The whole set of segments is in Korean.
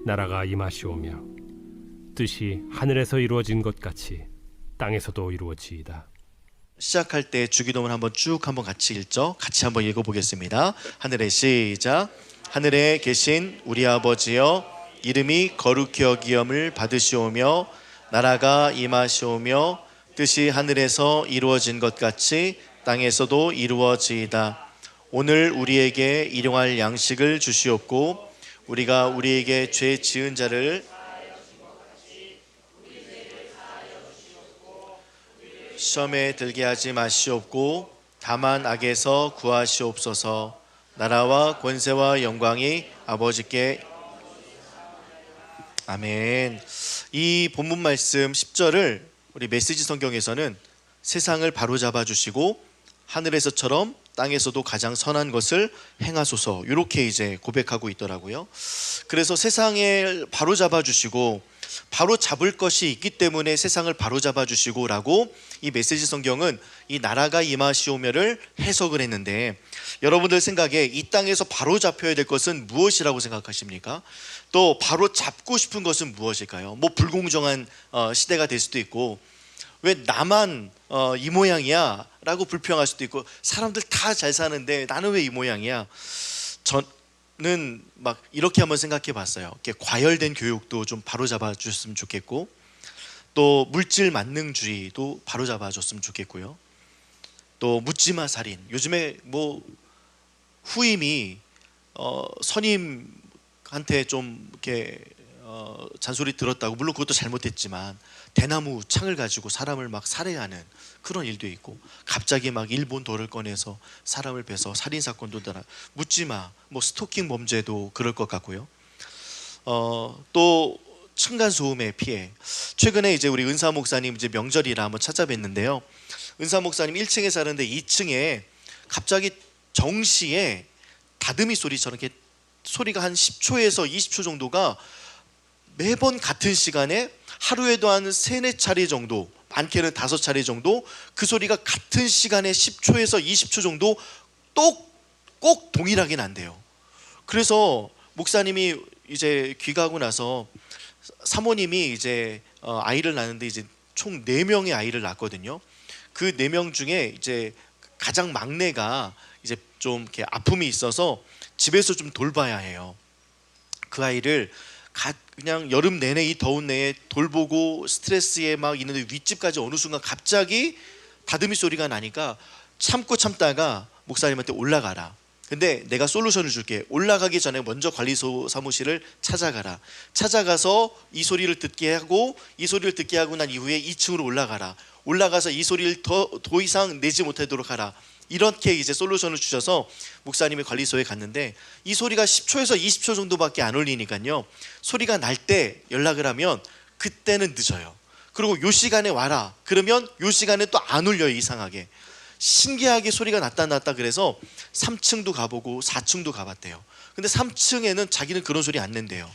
나라가 임하시오며 뜻이 하늘에서 이루어진 것 같이 땅에서도 이루어지이다. 시작할 때 주기도문 한번 같이 읽죠. 같이 한번 읽어보겠습니다. 하늘의 시작. 하늘에 계신 우리 아버지여, 이름이 거룩히 여기움을 받으시오며 나라가 임하시오며 뜻이 하늘에서 이루어진 것 같이 땅에서도 이루어지이다. 오늘 우리에게 일용할 양식을 주시옵고 우리가 우리에게 죄 지은 자를 시험에 들게 하지 마시옵고 다만 악에서 구하시옵소서. 나라와 권세와 영광이 아버지께. 아멘. 이 본문 말씀 10절을 우리 메시지 성경에서는 세상을 바로잡아 주시고 하늘에서처럼 땅에서도 가장 선한 것을 행하소서, 이렇게 이제 고백하고 있더라고요. 그래서 세상을 바로잡아 주시고 바로 잡을 것이 있기 때문에 세상을 바로잡아 주시고 라고 이 메시지 성경은 이 나라가 임하시오며를 해석을 했는데, 여러분들 생각에 이 땅에서 바로 잡혀야 될 것은 무엇이라고 생각하십니까? 또 바로 잡고 싶은 것은 무엇일까요? 뭐 불공정한 시대가 될 수도 있고, 왜 나만 이 모양이야 라고 불평할 수도 있고, 사람들 다 잘 사는데 나는 왜 이 모양이야. 저는 막 이렇게 한번 생각해 봤어요. 이렇게 과열된 교육도 좀 바로잡아 줬으면 좋겠고, 또 물질 만능주의도 바로잡아 줬으면 좋겠고요. 또 묻지마 살인, 요즘에 뭐 후임이 선임한테 좀 이렇게 잔소리 들었다고, 물론 그것도 잘못했지만 대나무 창을 가지고 사람을 막 살해하는 그런 일도 있고, 갑자기 막 일본 돌을 꺼내서 사람을 베서 살인 사건도 나라. 묻지마, 뭐 스토킹 범죄도 그럴 것 같고요. 또 층간 소음의 피해. 최근에 이제 우리 은사 목사님 이제 명절이라 한번 찾아뵀는데요. 은사 목사님 1층에 사는데 2층에 갑자기 정시에 다듬이 소리처럼 이렇게 소리가 한 10초에서 20초 정도가 매번 같은 시간에 하루에도 한 3-4차례 정도, 많게는 5차례 정도 그 소리가 같은 시간에 10초에서 20초 정도 꼭 동일하게 난대요. 그래서 목사님이 이제 귀가하고 나서 사모님이 이제 아이를 낳는데 이제 총 4명의 아이를 낳았거든요. 그 4명 중에 이제 가장 막내가 이제 좀 이렇게 아픔이 있어서 집에서 좀 돌봐야 해요. 그 아이를 그냥 여름 내내 이 더운 내에 돌보고 스트레스에 막 있는데 윗집까지 어느 순간 갑자기 다듬이 소리가 나니까 참다가 목사님한테 올라가라. 근데 내가 솔루션을 줄게. 올라가기 전에 먼저 관리소 사무실을 찾아가라. 찾아가서 이 소리를 듣게 하고, 이 소리를 듣게 하고 난 이후에 2층으로 올라가라. 올라가서 이 소리를 더 이상 내지 못하도록 하라. 이렇게 이제 솔루션을 주셔서 목사님이 관리소에 갔는데, 이 소리가 10초에서 20초 정도밖에 안 울리니까요, 소리가 날 때 연락을 하면 그때는 늦어요. 그리고 요 시간에 와라 그러면 요 시간에 또 안 울려요. 이상하게 신기하게 소리가 났다 그래서 3층도 가보고 4층도 가봤대요. 근데 3층에는 자기는 그런 소리 안 낸대요.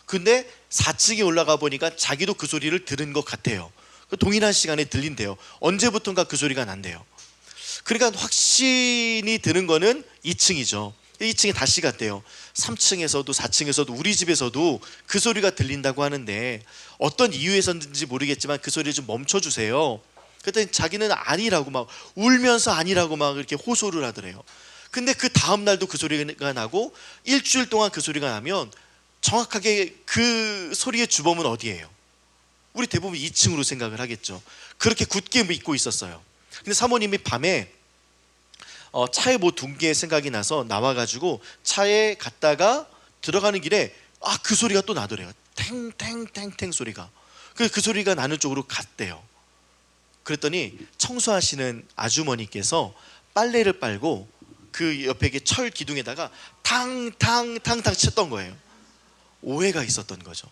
근데 4층에 올라가 보니까 자기도 그 소리를 들은 것 같아요. 동일한 시간에 들린대요. 언제부턴가 그 소리가 난대요. 그러니까 확신이 드는 거는 2층이죠. 2층에 다시 갔대요. 3층에서도 4층에서도 우리 집에서도 그 소리가 들린다고 하는데 어떤 이유에서인지 모르겠지만 그 소리 좀 멈춰주세요. 그랬더니 자기는 아니라고 막 울면서 아니라고 막 이렇게 호소를 하더래요. 근데 그 다음 날도 그 소리가 나고 일주일 동안 그 소리가 나면 정확하게 그 소리의 주범은 어디예요? 우리 대부분 2층으로 생각을 하겠죠. 그렇게 굳게 믿고 있었어요. 근데 사모님이 밤에 차에 뭐 둔 게 생각이 나서 나와가지고 차에 갔다가 들어가는 길에 그 소리가 또 나더래요. 탱탱탱탱 소리가. 그 소리가 나는 쪽으로 갔대요. 그랬더니 청소하시는 아주머니께서 빨래를 빨고 그 옆에 철 기둥에다가 탕탕탕탕 쳤던 거예요. 오해가 있었던 거죠.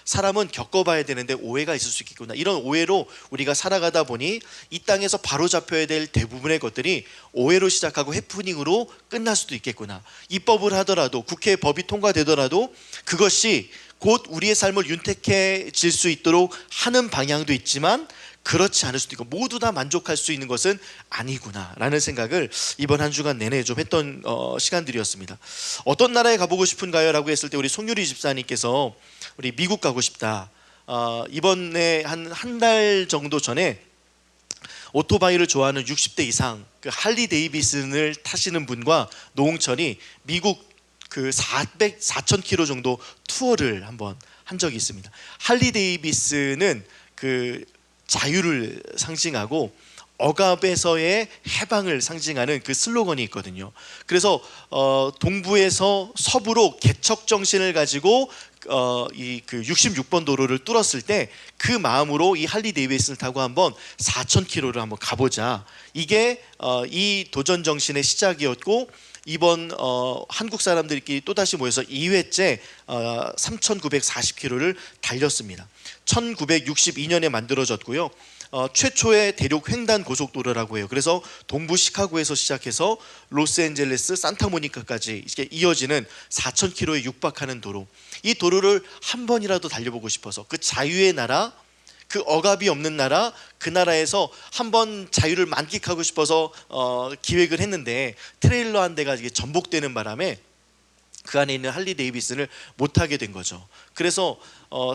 사람은 겪어봐야 되는데 오해가 있을 수 있겠구나. 이런 오해로 우리가 살아가다 보니 이 땅에서 바로잡혀야 될 대부분의 것들이 오해로 시작하고 해프닝으로 끝날 수도 있겠구나. 입법을 하더라도, 국회 법이 통과되더라도 그것이 곧 우리의 삶을 윤택해질 수 있도록 하는 방향도 있지만, 그렇지 않을 수도 있고 모두 다 만족할 수 있는 것은 아니구나라는 생각을 이번 한 주간 내내 좀 했던 시간들이었습니다. 어떤 나라에 가보고 싶은가요? 라고 했을 때 우리 송유리 집사님께서 우리 미국 가고 싶다. 이번에 한 달 정도 전에 오토바이를 좋아하는 60대 이상 그 할리 데이비슨을 타시는 분과 노홍철이 미국 그 4,000km 정도 투어를 한번 한 적이 있습니다. 할리 데이비슨은 그 자유를 상징하고 억압에서의 해방을 상징하는 그 슬로건이 있거든요. 그래서 동부에서 서부로 개척 정신을 가지고 이 그 66번 도로를 뚫었을 때 그 마음으로 이 할리 데이비슨을 타고 한번 4,000km를 한번 가보자. 이게 이 도전 정신의 시작이었고 이번 한국 사람들끼리 또다시 모여서 2회째 3,940km를 달렸습니다. 1962년에 만들어졌고요. 최초의 대륙 횡단 고속도로라고 해요. 그래서 동부 시카고에서 시작해서 로스앤젤레스, 산타모니카까지 이렇게 이어지는 4,000km에 육박하는 도로. 이 도로를 한 번이라도 달려보고 싶어서 그 자유의 나라, 그 억압이 없는 나라, 그 나라에서 한번 자유를 만끽하고 싶어서 기획을 했는데 트레일러 한 대가 이게 전복되는 바람에 그 안에 있는 할리 데이비슨을 못 타게 된 거죠. 그래서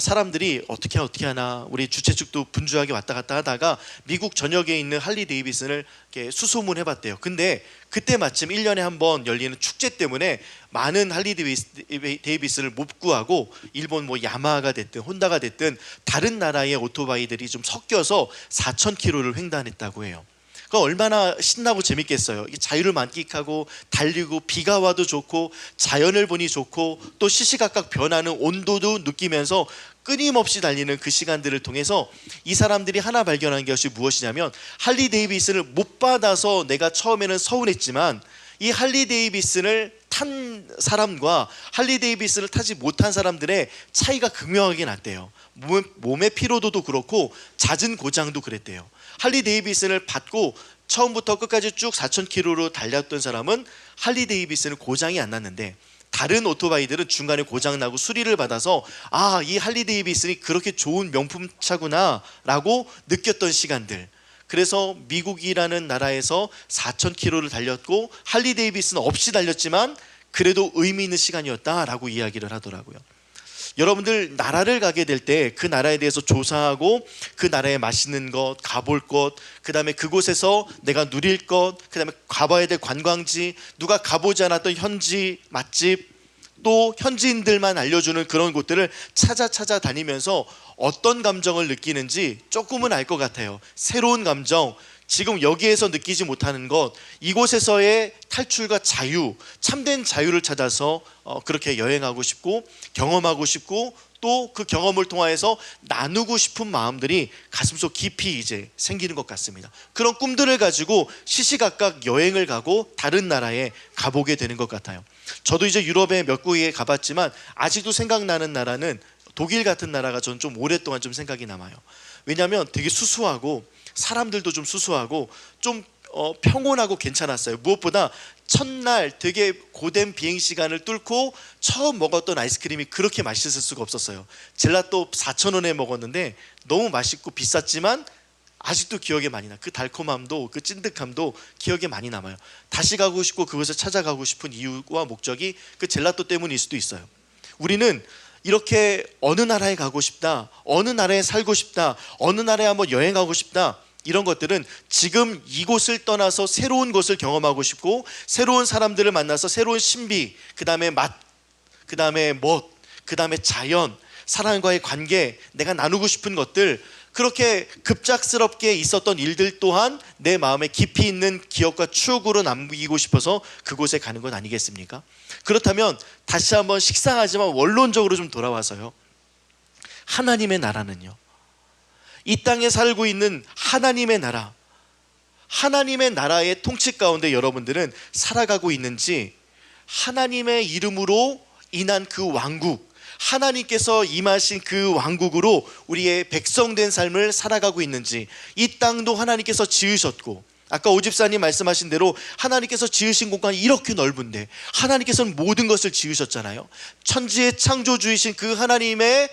사람들이 어떻게 하나 우리 주최 측도 분주하게 왔다 갔다 하다가 미국 전역에 있는 할리 데이비슨을 이렇게 수소문해 봤대요. 근데 그때 마침 1년에 한 번 열리는 축제 때문에 많은 할리 데이비슨을 못 구하고 일본 뭐 야마하가 됐든 혼다가 됐든 다른 나라의 오토바이들이 좀 섞여서 4,000km를 횡단했다고 해요. 그러니까 얼마나 신나고 재밌겠어요. 자유를 만끽하고 달리고 비가 와도 좋고 자연을 보니 좋고 또 시시각각 변하는 온도도 느끼면서 끊임없이 달리는 그 시간들을 통해서 이 사람들이 하나 발견한 것이 무엇이냐면 할리 데이비슨을 못 받아서 내가 처음에는 서운했지만 이 할리 데이비슨을 탄 사람과 할리 데이비슨을 타지 못한 사람들의 차이가 극명하게 났대요. 몸의 피로도도 그렇고 잦은 고장도 그랬대요. 할리 데이비슨을 받고 처음부터 끝까지 쭉 4,000km로 달렸던 사람은 할리 데이비슨은 고장이 안 났는데 다른 오토바이들은 중간에 고장나고 수리를 받아서 이 할리 데이비슨이 그렇게 좋은 명품차구나 라고 느꼈던 시간들. 그래서 미국이라는 나라에서 4,000km를 달렸고 할리 데이비슨 없이 달렸지만 그래도 의미 있는 시간이었다라고 이야기를 하더라고요. 여러분들 나라를 가게 될 때 그 나라에 대해서 조사하고 그 나라에 맛있는 것, 가볼 것, 그 다음에 그곳에서 내가 누릴 것, 그 다음에 가봐야 될 관광지, 누가 가보지 않았던 현지 맛집, 또 현지인들만 알려주는 그런 곳들을 찾아 다니면서 어떤 감정을 느끼는지 조금은 알 것 같아요. 새로운 감정, 지금 여기에서 느끼지 못하는 것, 이곳에서의 탈출과 자유, 참된 자유를 찾아서 그렇게 여행하고 싶고 경험하고 싶고 또 그 경험을 통하여서 나누고 싶은 마음들이 가슴속 깊이 이제 생기는 것 같습니다. 그런 꿈들을 가지고 시시각각 여행을 가고 다른 나라에 가보게 되는 것 같아요. 저도 이제 유럽에 몇 곳에 가봤지만 아직도 생각나는 나라는 독일 같은 나라가 저는 좀 오랫동안 좀 생각이 남아요. 왜냐하면 되게 수수하고 사람들도 좀 수수하고 좀 평온하고 괜찮았어요. 무엇보다 첫날 되게 고된 비행시간을 뚫고 처음 먹었던 아이스크림이 그렇게 맛있을 수가 없었어요. 젤라또 4,000원에 먹었는데 너무 맛있고 비쌌지만 아직도 기억에 많이 나. 그 달콤함도 그 찐득함도 기억에 많이 남아요. 다시 가고 싶고 그것을 찾아가고 싶은 이유와 목적이 그 젤라또 때문일 수도 있어요. 우리는 이렇게 어느 나라에 가고 싶다, 어느 나라에 살고 싶다, 어느 나라에 한번 여행하고 싶다, 이런 것들은 지금 이곳을 떠나서 새로운 곳을 경험하고 싶고 새로운 사람들을 만나서 새로운 신비, 그 다음에 맛, 그 다음에 멋, 그 다음에 자연, 사람과의 관계, 내가 나누고 싶은 것들, 그렇게 급작스럽게 있었던 일들 또한 내 마음에 깊이 있는 기억과 추억으로 남기고 싶어서 그곳에 가는 것 아니겠습니까? 그렇다면 다시 한번 식상하지만 원론적으로 좀 돌아와서요, 하나님의 나라는요, 이 땅에 살고 있는 하나님의 나라, 하나님의 나라의 통치 가운데 여러분들은 살아가고 있는지, 하나님의 이름으로 인한 그 왕국, 하나님께서 임하신 그 왕국으로 우리의 백성된 삶을 살아가고 있는지, 이 땅도 하나님께서 지으셨고 아까 오집사님 말씀하신 대로 하나님께서 지으신 공간이 이렇게 넓은데 하나님께서는 모든 것을 지으셨잖아요. 천지의 창조주이신 그 하나님의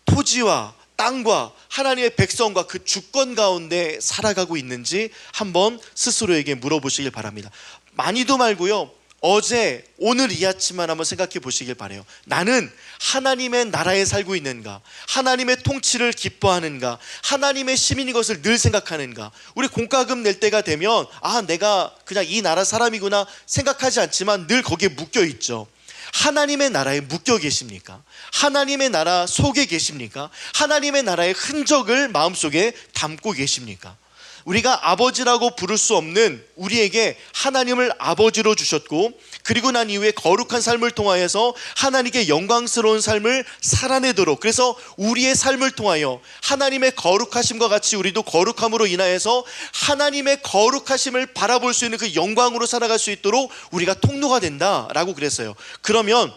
토지와 땅과 하나님의 백성과 그 주권 가운데 살아가고 있는지 한번 스스로에게 물어보시길 바랍니다. 많이도 말고요, 어제 오늘 이 아침만 한번 생각해 보시길 바라요. 나는 하나님의 나라에 살고 있는가? 하나님의 통치를 기뻐하는가? 하나님의 시민인 것을 늘 생각하는가? 우리 공과금 낼 때가 되면 내가 그냥 이 나라 사람이구나 생각하지 않지만 늘 거기에 묶여 있죠. 하나님의 나라에 묶여 계십니까? 하나님의 나라 속에 계십니까? 하나님의 나라의 흔적을 마음속에 담고 계십니까? 우리가 아버지라고 부를 수 없는 우리에게 하나님을 아버지로 주셨고, 그리고 난 이후에 거룩한 삶을 통하여서 하나님께 영광스러운 삶을 살아내도록, 그래서 우리의 삶을 통하여 하나님의 거룩하심과 같이 우리도 거룩함으로 인하여서 하나님의 거룩하심을 바라볼 수 있는 그 영광으로 살아갈 수 있도록 우리가 통로가 된다라고 그랬어요. 그러면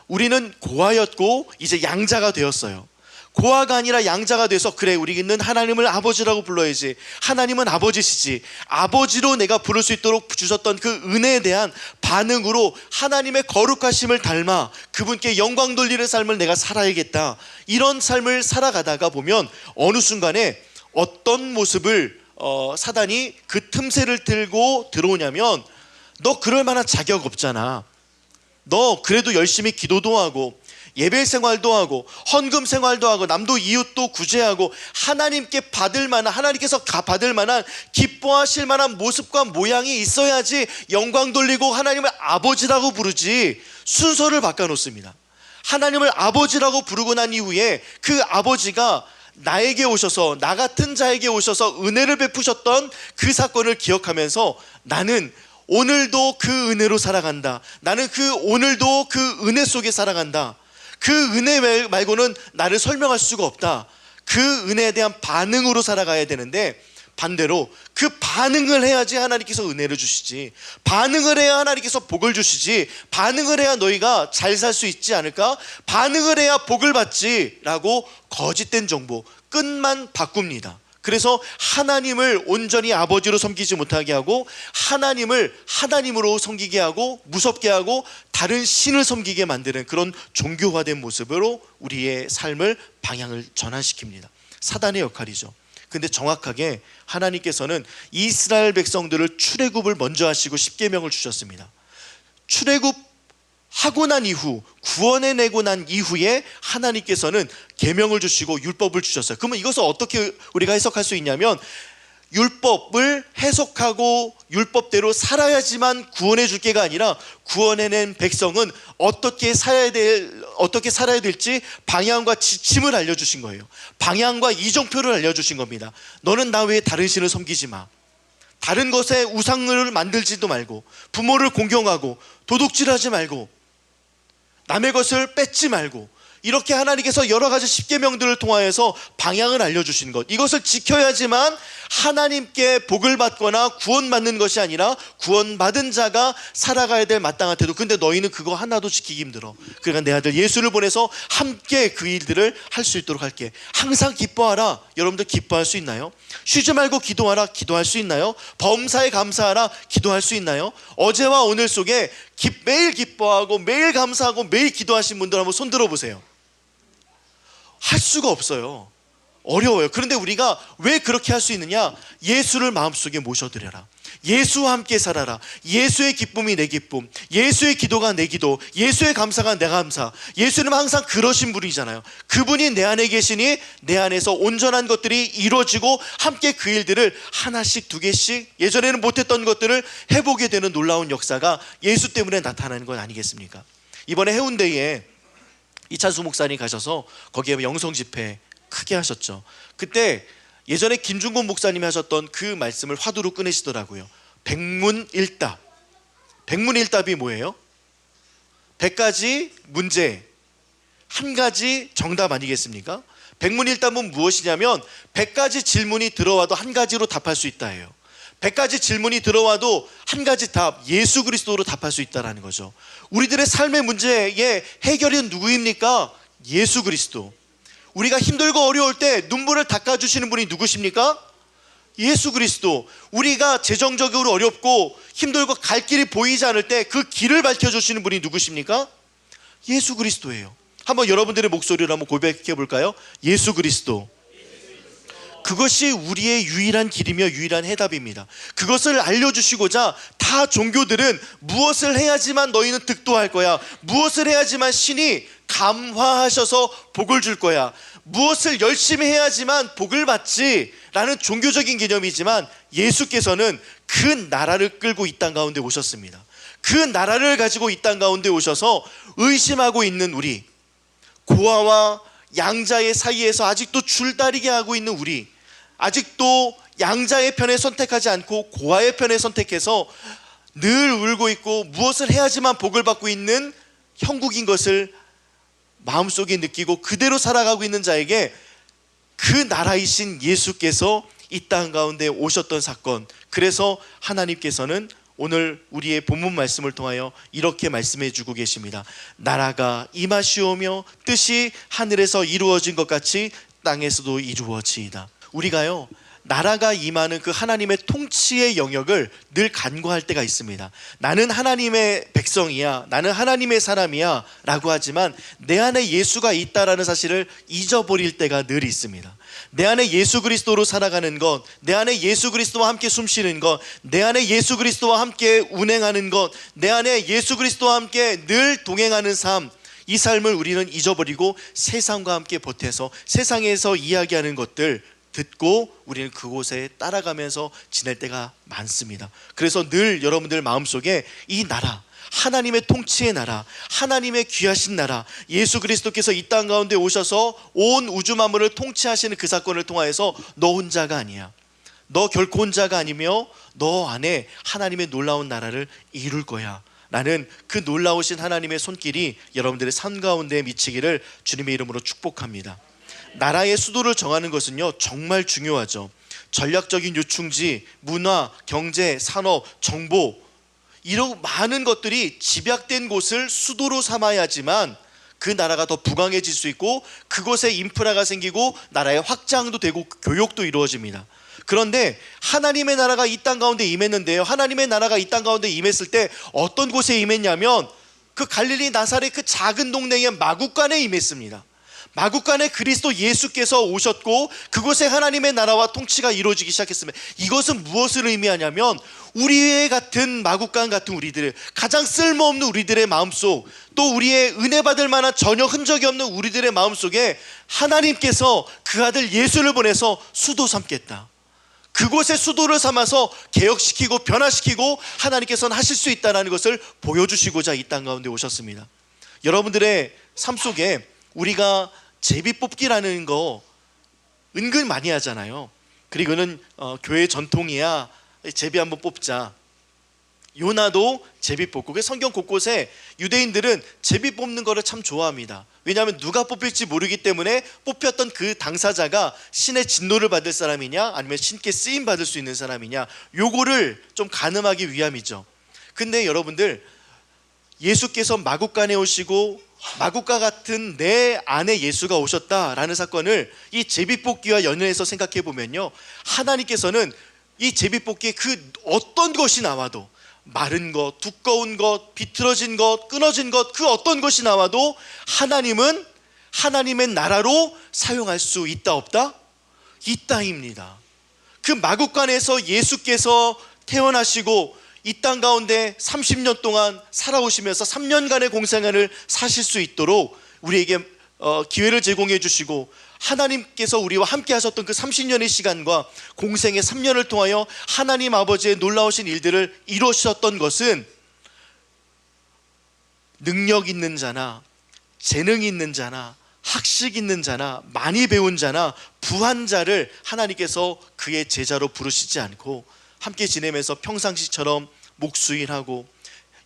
우리는 고아였고 이제 양자가 되었어요. 고아가 아니라 양자가 돼서, 그래, 우리는 하나님을 아버지라고 불러야지, 하나님은 아버지시지, 아버지로 내가 부를 수 있도록 주셨던 그 은혜에 대한 반응으로 하나님의 거룩하심을 닮아 그분께 영광 돌리는 삶을 내가 살아야겠다, 이런 삶을 살아가다가 보면 어느 순간에 어떤 모습을 사단이 그 틈새를 들고 들어오냐면, 너 그럴 만한 자격 없잖아, 너 그래도 열심히 기도도 하고 예배 생활도 하고 헌금 생활도 하고 남도 이웃도 구제하고 하나님께 받을 만한, 하나님께서 받을 만한, 기뻐하실 만한 모습과 모양이 있어야지 영광 돌리고 하나님을 아버지라고 부르지. 순서를 바꿔놓습니다. 하나님을 아버지라고 부르고 난 이후에 그 아버지가 나에게 오셔서, 나 같은 자에게 오셔서 은혜를 베푸셨던 그 사건을 기억하면서 나는 오늘도 그 은혜로 살아간다, 나는 오늘도 그 은혜 속에 살아간다, 그 은혜 말고는 나를 설명할 수가 없다, 그 은혜에 대한 반응으로 살아가야 되는데, 반대로 그 반응을 해야지 하나님께서 은혜를 주시지, 반응을 해야 하나님께서 복을 주시지, 반응을 해야 너희가 잘 살 수 있지 않을까, 반응을 해야 복을 받지 라고 거짓된 정보, 끝만 바꿉니다. 그래서 하나님을 온전히 아버지로 섬기지 못하게 하고, 하나님을 하나님으로 섬기게 하고 무섭게 하고 다른 신을 섬기게 만드는 그런 종교화된 모습으로 우리의 삶을 방향을 전환시킵니다. 사단의 역할이죠. 근데 정확하게 하나님께서는 이스라엘 백성들을 출애굽을 먼저 하시고 십계명을 주셨습니다. 출애굽하고 난 이후, 구원해내고 난 이후에 하나님께서는 계명을 주시고 율법을 주셨어요. 그러면 이것을 어떻게 우리가 해석할 수 있냐면, 율법을 해석하고 율법대로 살아야지만 구원해 줄 게가 아니라, 구원해낸 백성은 어떻게 살아야 될지 방향과 지침을 알려주신 거예요. 방향과 이정표를 알려주신 겁니다. 너는 나 외에 다른 신을 섬기지 마, 다른 것에 우상을 만들지도 말고, 부모를 공경하고 도둑질하지 말고 남의 것을 뺏지 말고, 이렇게 하나님께서 여러 가지 십계명들을 통하여서 방향을 알려주신 것, 이것을 지켜야지만 하나님께 복을 받거나 구원받는 것이 아니라 구원받은 자가 살아가야 될 마땅한 태도. 근데 너희는 그거 하나도 지키기 힘들어. 그러니까 내 아들 예수를 보내서 함께 그 일들을 할 수 있도록 할게. 항상 기뻐하라. 여러분들 기뻐할 수 있나요? 쉬지 말고 기도하라. 기도할 수 있나요? 범사에 감사하라. 기도할 수 있나요? 어제와 오늘 속에 매일 기뻐하고 매일 감사하고 매일 기도하신 분들 한번 손 들어보세요. 할 수가 없어요. 어려워요. 그런데 우리가 왜 그렇게 할 수 있느냐? 예수를 마음속에 모셔드려라. 예수와 함께 살아라. 예수의 기쁨이 내 기쁨, 예수의 기도가 내 기도, 예수의 감사가 내 감사. 예수님은 항상 그러신 분이잖아요. 그분이 내 안에 계시니 내 안에서 온전한 것들이 이루어지고 함께 그 일들을 하나씩 두 개씩, 예전에는 못했던 것들을 해보게 되는 놀라운 역사가 예수 때문에 나타나는 건 아니겠습니까? 이번에 해운대에 이찬수 목사님 가셔서 거기에 영성 집회 크게 하셨죠. 그때 예전에 김중곤 목사님이 하셨던 그 말씀을 화두로 꺼내시더라고요. 백문일답. 백문일답이 뭐예요? 100가지 문제, 한 가지 정답 아니겠습니까? 백문일답은 무엇이냐면 100가지 질문이 들어와도 한 가지로 답할 수 있다예요. 100가지 질문이 들어와도 한 가지 답, 예수 그리스도로 답할 수 있다는 거죠. 우리들의 삶의 문제의 해결은 누구입니까? 예수 그리스도. 우리가 힘들고 어려울 때 눈물을 닦아주시는 분이 누구십니까? 예수 그리스도. 우리가 재정적으로 어렵고 힘들고 갈 길이 보이지 않을 때 그 길을 밝혀주시는 분이 누구십니까? 예수 그리스도예요. 한번 여러분들의 목소리로 한번 고백해 볼까요? 예수 그리스도. 그것이 우리의 유일한 길이며 유일한 해답입니다. 그것을 알려주시고자 다 종교들은 무엇을 해야지만 너희는 득도할 거야, 무엇을 해야지만 신이 감화하셔서 복을 줄 거야, 무엇을 열심히 해야지만 복을 받지 라는 종교적인 개념이지만, 예수께서는 그 나라를 끌고 이 땅 가운데 오셨습니다. 그 나라를 가지고 이 땅 가운데 오셔서 의심하고 있는 우리, 고아와 양자의 사이에서 아직도 줄다리게 하고 있는 우리, 아직도 양자의 편에 선택하지 않고 고아의 편에 선택해서 늘 울고 있고 무엇을 해야지만 복을 받고 있는 형국인 것을 마음속에 느끼고 그대로 살아가고 있는 자에게 그 나라이신 예수께서 이 땅 가운데 오셨던 사건, 그래서 하나님께서는 오늘 우리의 본문 말씀을 통하여 이렇게 말씀해 주고 계십니다. 나라가 임하시오며 뜻이 하늘에서 이루어진 것 같이 땅에서도 이루어지이다. 우리가요, 나라가 임하는 그 하나님의 통치의 영역을 늘 간과할 때가 있습니다. 나는 하나님의 백성이야, 나는 하나님의 사람이야 라고 하지만 내 안에 예수가 있다라는 사실을 잊어버릴 때가 늘 있습니다. 내 안에 예수 그리스도로 살아가는 것, 내 안에 예수 그리스도와 함께 숨쉬는 것, 내 안에 예수 그리스도와 함께 운행하는 것, 내 안에 예수 그리스도와 함께 늘 동행하는 삶, 이 삶을 우리는 잊어버리고 세상과 함께 보태서 세상에서 이야기하는 것들 듣고 우리는 그곳에 따라가면서 지낼 때가 많습니다. 그래서 늘 여러분들 마음속에 이 나라, 하나님의 통치의 나라, 하나님의 귀하신 나라, 예수 그리스도께서 이 땅 가운데 오셔서 온 우주 만물을 통치하시는 그 사건을 통하여서 너 혼자가 아니야, 너 결코 혼자가 아니며 너 안에 하나님의 놀라운 나라를 이룰 거야 라는 그 놀라우신 하나님의 손길이 여러분들의 삶 가운데 미치기를 주님의 이름으로 축복합니다. 나라의 수도를 정하는 것은요 정말 중요하죠. 전략적인 요충지, 문화, 경제, 산업, 정보, 이런 많은 것들이 집약된 곳을 수도로 삼아야지만 그 나라가 더 부강해질 수 있고 그곳에 인프라가 생기고 나라의 확장도 되고 교육도 이루어집니다. 그런데 하나님의 나라가 이 땅 가운데 임했는데요, 하나님의 나라가 이 땅 가운데 임했을 때 어떤 곳에 임했냐면 그 갈릴리 나사렛 그 작은 동네의 마구간에 임했습니다. 마구간에 그리스도 예수께서 오셨고 그곳에 하나님의 나라와 통치가 이루어지기 시작했습니다. 이것은 무엇을 의미하냐면 우리의 같은 마구간 같은 우리들, 가장 쓸모없는 우리들의 마음속, 또 우리의 은혜 받을 만한 전혀 흔적이 없는 우리들의 마음속에 하나님께서 그 아들 예수를 보내서 수도 삼겠다, 그곳의 수도를 삼아서 개혁시키고 변화시키고 하나님께서는 하실 수 있다는 것을 보여주시고자 이 땅 가운데 오셨습니다. 여러분들의 삶 속에 우리가 제비 뽑기라는 거 은근 많이 하잖아요. 그리고는 교회 전통이야, 제비 한번 뽑자. 요나도 제비 뽑고, 성경 곳곳에 유대인들은 제비 뽑는 거를 참 좋아합니다. 왜냐하면 누가 뽑힐지 모르기 때문에 뽑혔던 그 당사자가 신의 진노를 받을 사람이냐 아니면 신께 쓰임 받을 수 있는 사람이냐, 요거를 좀 가늠하기 위함이죠. 근데 여러분들, 예수께서 마구간에 오시고 마구간 같은 내 안에 예수가 오셨다라는 사건을 이 제비뽑기와 연연해서 생각해 보면요, 하나님께서는 이 제비뽑기에 그 어떤 것이 나와도, 마른 것, 두꺼운 것, 비틀어진 것, 끊어진 것, 그 어떤 것이 나와도 하나님은 하나님의 나라로 사용할 수 있다 없다? 있다입니다. 그 마구간에서 예수께서 태어나시고 이 땅 가운데 30년 동안 살아오시면서 3년간의 공생애를 사실 수 있도록 우리에게 기회를 제공해 주시고, 하나님께서 우리와 함께 하셨던 그 30년의 시간과 공생의 3년을 통하여 하나님 아버지의 놀라우신 일들을 이루셨던 것은 능력 있는 자나 재능 있는 자나 학식 있는 자나 많이 배운 자나 부한 자를 하나님께서 그의 제자로 부르시지 않고 함께 지내면서 평상시처럼 목수일하고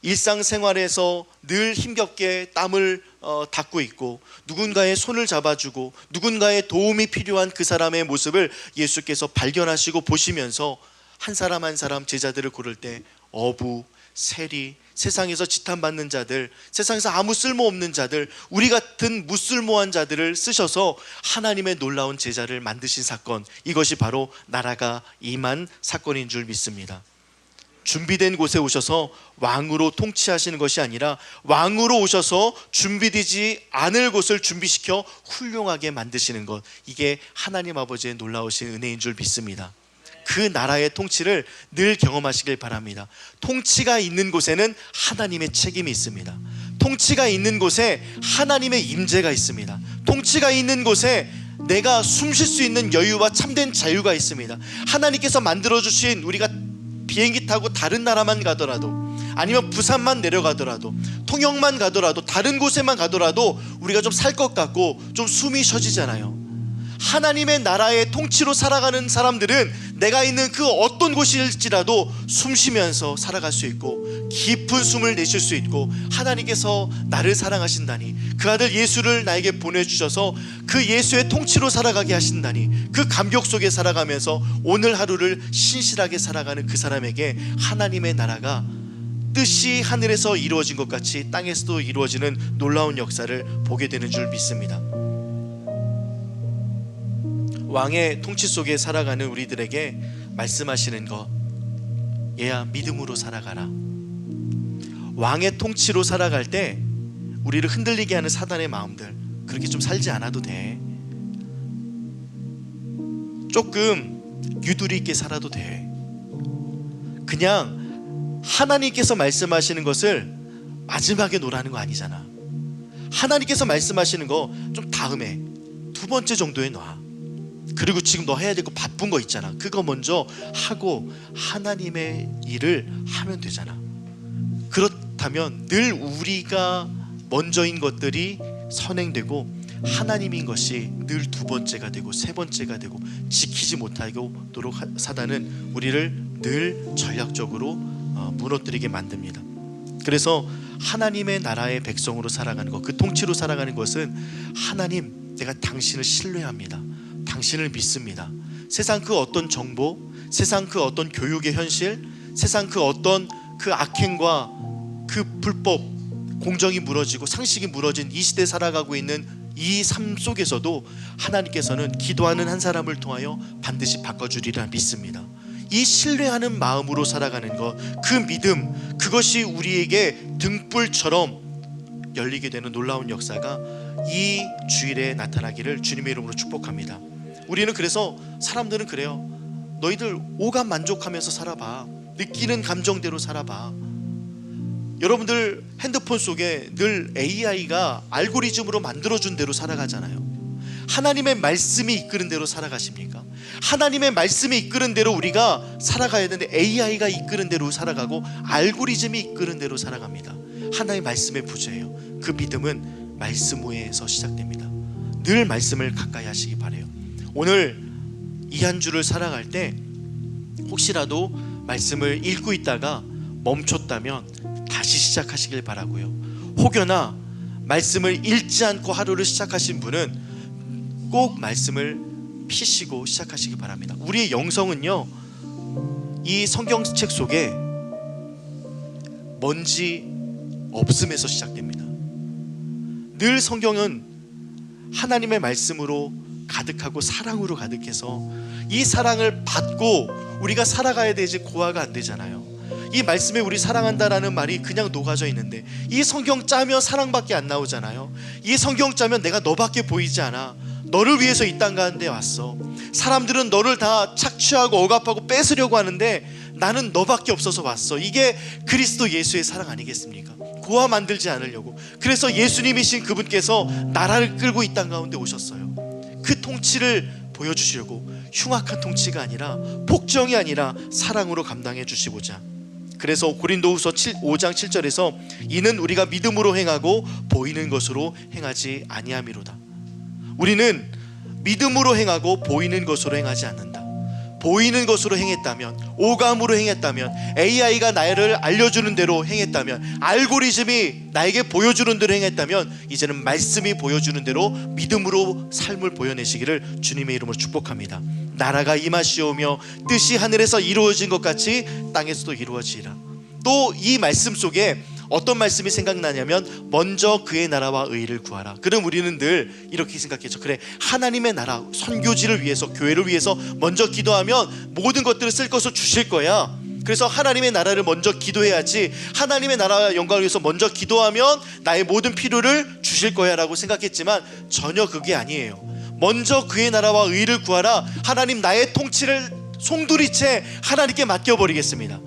일상생활에서 늘 힘겹게 땀을 닦고 있고 누군가의 손을 잡아주고 누군가의 도움이 필요한 그 사람의 모습을 예수께서 발견하시고 보시면서 한 사람 한 사람 제자들을 고를 때 어부, 세리, 세상에서 지탄받는 자들, 세상에서 아무 쓸모없는 자들, 우리 같은 무쓸모한 자들을 쓰셔서 하나님의 놀라운 제자를 만드신 사건, 이것이 바로 나라가 임한 사건인 줄 믿습니다. 준비된 곳에 오셔서 왕으로 통치하시는 것이 아니라 왕으로 오셔서 준비되지 않을 곳을 준비시켜 훌륭하게 만드시는 것, 이게 하나님 아버지의 놀라우신 은혜인 줄 믿습니다. 그 나라의 통치를 늘 경험하시길 바랍니다. 통치가 있는 곳에는 하나님의 책임이 있습니다. 통치가 있는 곳에 하나님의 임재가 있습니다. 통치가 있는 곳에 내가 숨 쉴 수 있는 여유와 참된 자유가 있습니다. 하나님께서 만들어주신, 우리가 비행기 타고 다른 나라만 가더라도, 아니면 부산만 내려가더라도, 통영만 가더라도, 다른 곳에만 가더라도 우리가 좀 살 것 같고 좀 숨이 쉬어지잖아요. 하나님의 나라의 통치로 살아가는 사람들은 내가 있는 그 어떤 곳일지라도 숨 쉬면서 살아갈 수 있고 깊은 숨을 내쉴 수 있고, 하나님께서 나를 사랑하신다니, 그 아들 예수를 나에게 보내주셔서 그 예수의 통치로 살아가게 하신다니, 그 감격 속에 살아가면서 오늘 하루를 신실하게 살아가는 그 사람에게 하나님의 나라가 뜻이 하늘에서 이루어진 것 같이 땅에서도 이루어지는 놀라운 역사를 보게 되는 줄 믿습니다. 왕의 통치 속에 살아가는 우리들에게 말씀하시는 것, 얘야 믿음으로 살아가라. 왕의 통치로 살아갈 때 우리를 흔들리게 하는 사단의 마음들, 그렇게 좀 살지 않아도 돼. 조금 유두리 있게 살아도 돼. 그냥 하나님께서 말씀하시는 것을 마지막에 놓으라는 거 아니잖아. 하나님께서 말씀하시는 거 좀 다음에, 두 번째 정도에 놔. 그리고 지금 너 해야 되고 바쁜 거 있잖아, 그거 먼저 하고 하나님의 일을 하면 되잖아. 그렇다면 늘 우리가 먼저인 것들이 선행되고 하나님인 것이 늘 두 번째가 되고 세 번째가 되고, 지키지 못하도록 사단은 우리를 늘 전략적으로 무너뜨리게 만듭니다. 그래서 하나님의 나라의 백성으로 살아가는 것, 그 통치로 살아가는 것은, 하나님 내가 당신을 신뢰합니다, 당신을 믿습니다. 세상 그 어떤 정보, 세상 그 어떤 교육의 현실, 세상 그 어떤 그 악행과 그 불법, 공정이 무너지고 상식이 무너진 이 시대에 살아가고 있는 이 삶 속에서도 하나님께서는 기도하는 한 사람을 통하여 반드시 바꿔주리라 믿습니다. 이 신뢰하는 마음으로 살아가는 것, 그 믿음, 그것이 우리에게 등불처럼 열리게 되는 놀라운 역사가 이 주일에 나타나기를 주님의 이름으로 축복합니다. 우리는 그래서, 사람들은 그래요. 너희들 오감 만족하면서 살아봐. 느끼는 감정대로 살아봐. 여러분들 핸드폰 속에 늘 AI가 알고리즘으로 만들어준 대로 살아가잖아요. 하나님의 말씀이 이끄는 대로 살아가십니까? 하나님의 말씀이 이끄는 대로 우리가 살아가야 되는데 AI가 이끄는 대로 살아가고 알고리즘이 이끄는 대로 살아갑니다. 하나님의 말씀의 부재예요. 그 믿음은 말씀 위에서 시작됩니다. 늘 말씀을 가까이 하시기 바라요. 오늘 이 한 주를 살아갈 때 혹시라도 말씀을 읽고 있다가 멈췄다면 다시 시작하시길 바라고요. 혹여나 말씀을 읽지 않고 하루를 시작하신 분은 꼭 말씀을 피시고 시작하시기 바랍니다. 우리의 영성은요, 이 성경책 속에 먼지 없음에서 시작됩니다. 늘 성경은 하나님의 말씀으로 가득하고 사랑으로 가득해서 이 사랑을 받고 우리가 살아가야 되지 고아가 안 되잖아요. 이 말씀에 우리 사랑한다라는 말이 그냥 녹아져 있는데, 이 성경 짜면 사랑밖에 안 나오잖아요. 이 성경 짜면 내가 너밖에 보이지 않아. 너를 위해서 이 땅 가운데 왔어. 사람들은 너를 다 착취하고 억압하고 뺏으려고 하는데 나는 너밖에 없어서 왔어. 이게 그리스도 예수의 사랑 아니겠습니까? 고아 만들지 않으려고. 그래서 예수님이신 그분께서 나라를 끌고 이 땅 가운데 오셨어요. 그 통치를 보여주시려고, 흉악한 통치가 아니라, 폭정이 아니라 사랑으로 감당해 주시고자. 그래서 고린도후서 5장 7절에서 이는 우리가 믿음으로 행하고 보이는 것으로 행하지 아니함이로다. 우리는 믿음으로 행하고 보이는 것으로 행하지 않는다. 보이는 것으로 행했다면, 오감으로 행했다면, AI가 나를 알려주는 대로 행했다면, 알고리즘이 나에게 보여주는 대로 행했다면, 이제는 말씀이 보여주는 대로 믿음으로 삶을 보여내시기를 주님의 이름으로 축복합니다. 나라가 임하시오며 뜻이 하늘에서 이루어진 것 같이 땅에서도 이루어지리라. 또 이 말씀 속에 어떤 말씀이 생각나냐면, 먼저 그의 나라와 의를 구하라. 그럼 우리는 늘 이렇게 생각했죠. 그래, 하나님의 나라, 선교지를 위해서, 교회를 위해서 먼저 기도하면 모든 것들을 쓸 것을 주실 거야. 그래서 하나님의 나라를 먼저 기도해야지, 하나님의 나라와 영광을 위해서 먼저 기도하면 나의 모든 필요를 주실 거야 라고 생각했지만 전혀 그게 아니에요. 먼저 그의 나라와 의를 구하라. 하나님, 나의 통치를 송두리째 하나님께 맡겨버리겠습니다.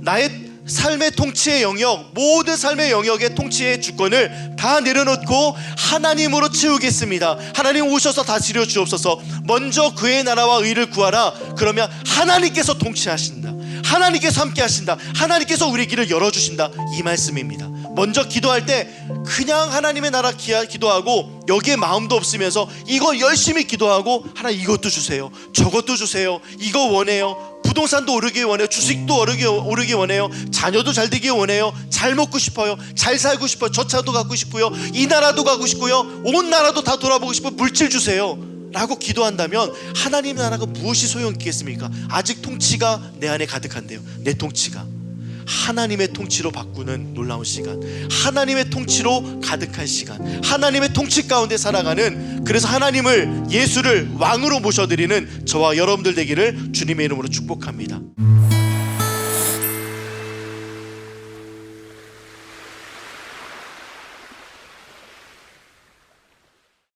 나의 삶의 통치의 영역, 모든 삶의 영역의 통치의 주권을 다 내려놓고 하나님으로 채우겠습니다. 하나님 오셔서 다스려 주옵소서. 먼저 그의 나라와 의를 구하라. 그러면 하나님께서 통치하신다. 하나님께서 함께 하신다. 하나님께서 우리 길을 열어주신다. 이 말씀입니다. 먼저 기도할 때 그냥 하나님의 나라 기도하고 여기에 마음도 없으면서 이거 열심히 기도하고, 하나님 이것도 주세요, 저것도 주세요, 이거 원해요, 부동산도 오르기 원해요, 주식도 오르기 원해요, 자녀도 잘 되기 원해요, 잘 먹고 싶어요, 잘 살고 싶어요, 저 차도 갖고 싶고요, 이 나라도 가고 싶고요, 온 나라도 다 돌아보고 싶어요, 물질 주세요 라고 기도한다면 하나님의 나라가 무엇이 소용있겠습니까? 아직 통치가 내 안에 가득한데요. 내 통치가 하나님의 통치로 바꾸는 놀라운 시간, 하나님의 통치로 가득한 시간, 하나님의 통치 가운데 살아가는, 그래서 하나님을, 예수를 왕으로 모셔드리는 저와 여러분들 되기를 주님의 이름으로 축복합니다.